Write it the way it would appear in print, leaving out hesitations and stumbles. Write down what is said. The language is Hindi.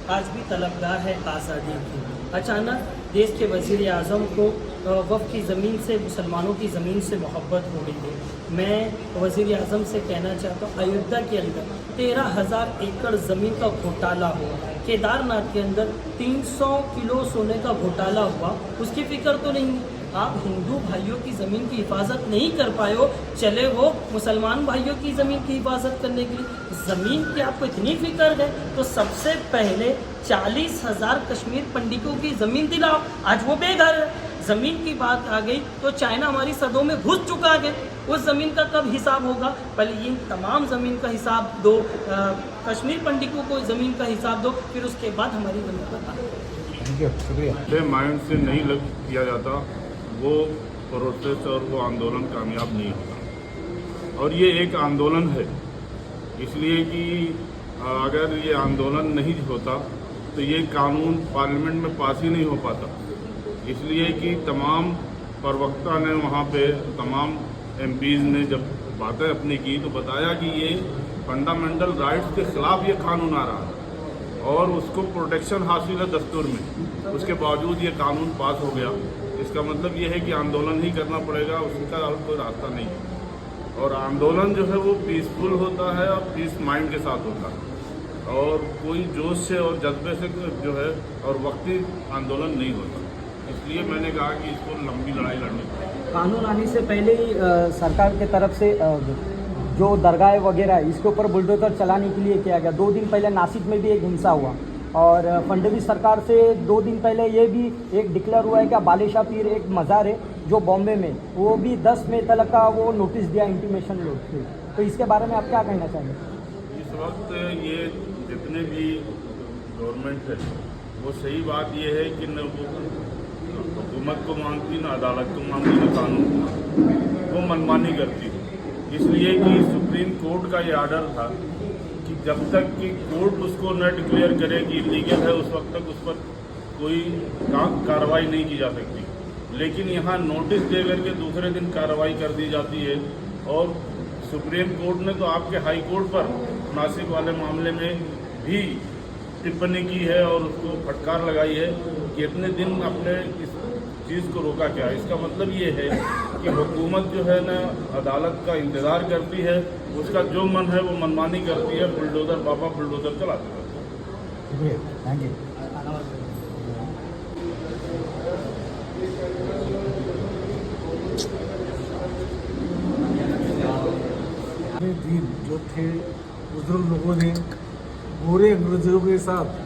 आज भी तलबगार है आज़ादी की। अचानक देश के वज़ीर आज़म को वक़्फ़ की ज़मीन से, मुसलमानों की ज़मीन से मोहब्बत हो गई है। मैं वज़ीर आज़म से कहना चाहता हूँ, अयोध्या के अंदर 13,000 एकड़ ज़मीन का घोटाला हुआ, केदारनाथ के अंदर 300 किलो सोने का घोटाला हुआ, उसकी फ़िक्र तो नहीं है। आप हिंदू भाइयों की ज़मीन की हिफाजत नहीं कर पाए हो, चले वो मुसलमान भाइयों की ज़मीन की हिफाजत करने के लिए। ज़मीन की आपको इतनी फिक्र है तो सबसे पहले 40,000 कश्मीर पंडितों की ज़मीन दिलाओ। आज वो बेघर है। ज़मीन की बात आ गई तो चाइना हमारी सदों में घुस चुका है। उस ज़मीन का कब हिसाब होगा? पहले इन तमाम ज़मीन का हिसाब दो, कश्मीर पंडितों को ज़मीन का हिसाब दो, फिर उसके बाद हमारी ज़मीन बताओ। थैंक यू, शुक्रिया। माइंड से नहीं लग किया जाता, वो प्रोसेस और वो आंदोलन कामयाब नहीं होता। और ये एक आंदोलन है, इसलिए कि अगर ये आंदोलन नहीं होता तो ये कानून पार्लियामेंट में पास ही नहीं हो पाता। इसलिए कि तमाम प्रवक्ता ने वहाँ पे, तमाम एमपीज़ ने जब बातें अपनी की तो बताया कि ये फंडामेंटल राइट्स के ख़िलाफ़ ये कानून आ रहा है और उसको प्रोटेक्शन हासिल है दस्तूर में, उसके बावजूद ये कानून पास हो गया। इसका मतलब ये है कि आंदोलन ही करना पड़ेगा, उसका और कोई रास्ता नहीं है। और आंदोलन जो है वो पीसफुल होता है और पीस माइंड के साथ होता है, और कोई जोश से और जज्बे से जो है और वक्ती आंदोलन नहीं होता। इसलिए मैंने कहा कि इसको लंबी लड़ाई लड़नी पड़ेगी। कानून आने से पहले ही सरकार के तरफ से जो दरगाह वगैरह है इसके ऊपर बुलडोजर चलाने के लिए किया गया। 2 दिन पहले नासिक में भी एक हिंसा हुआ और फडणवीस सरकार से 2 दिन पहले ये भी एक डिक्लेयर हुआ है कि बालेशाह पीर एक मज़ार है जो बॉम्बे में, वो भी 10 मई तक का वो नोटिस दिया, इंटीमेशन नोटिस। तो इसके बारे में आप क्या कहना चाहेंगे? इस वक्त ये जितने भी गवर्नमेंट है वो सही बात ये है कि न वो हुकूमत को मांगती, न अदालत को मांगती, न कानून को मांगती, वो मनमानी करती। इसलिए कि सुप्रीम कोर्ट का ये आर्डर था कि जब तक कि कोर्ट उसको न डिक्लेयर करे कि इलीगल है, उस वक्त तक उस पर कोई कार्रवाई नहीं की जा सकती। लेकिन यहाँ नोटिस दे करके दूसरे दिन कार्रवाई कर दी जाती है। और सुप्रीम कोर्ट ने तो आपके हाई कोर्ट पर नासिक वाले मामले में भी टिप्पणी की है और उसको फटकार लगाई है कि इतने दिन अपने इस चीज़ को रोका क्या। इसका मतलब ये है कि हुकूमत जो है ना अदालत का इंतज़ार करती है, उसका जो मन है वो मनमानी करती है, बुलडोज़र बाबा बुलडोज़र चलाते हैं। शुक्रिया, थैंक यू। दिन जो थे बुजुर्ग लोगों ने गोरे अंग्रेजों के साथ